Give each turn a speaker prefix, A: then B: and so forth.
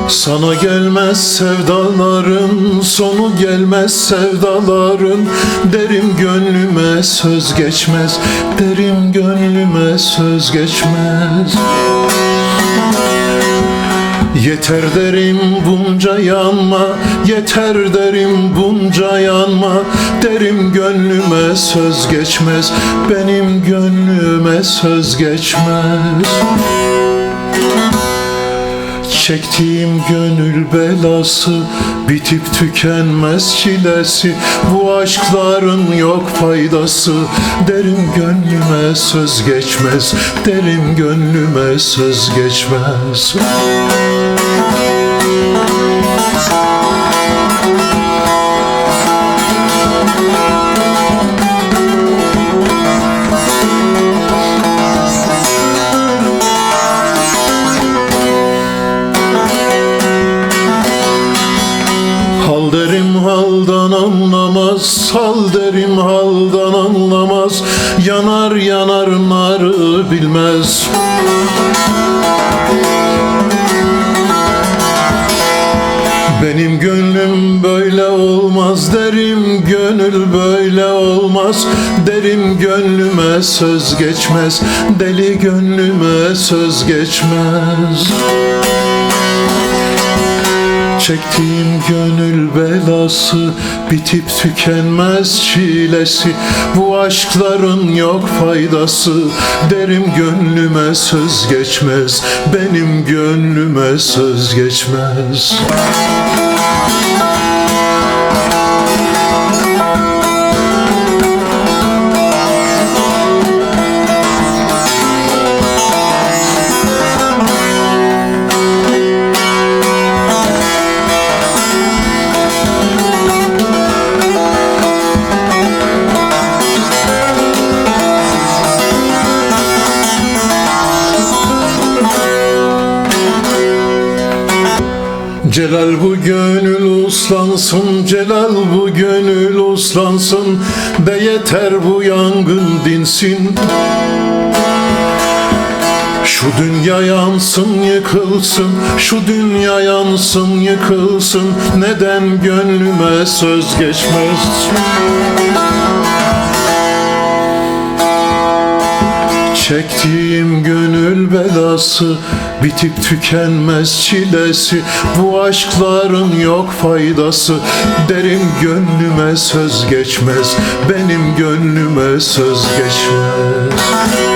A: Sana gelmez sevdaların, sonu gelmez sevdaların. Derim gönlüme söz geçmez, derim gönlüme söz geçmez. Yeter derim bunca yanma, yeter derim bunca yanma. Derim gönlüme söz geçmez, benim gönlüme söz geçmez. Çektiğim gönül belası, bitip tükenmez çilesi. Bu aşkların yok faydası. Derim gönlüme söz geçmez, derim gönlüme söz geçmez. Hal derim haldan anlamaz, hal derim haldan anlamaz. Yanar yanar narı bilmez. Benim gönlüm böyle olmaz, derim gönül böyle olmaz. Derim gönlüme söz geçmez, deli gönlüme söz geçmez. Çektiğim gönül belası, bitip tükenmez çilesi. Bu aşkların yok faydası. Derim gönlüme söz geçmez, benim gönlüme söz geçmez. Celal bu gönül uslansın, celal bu gönül uslansın. Be yeter bu yangın dinsin. Şu dünya yansın yıkılsın, şu dünya yansın yıkılsın. Neden gönlüme söz geçmez? Çektiğim gönül belası, bitip tükenmez çilesi. Bu aşkların yok faydası. Derim gönlüme söz geçmez, benim gönlüme söz geçmez.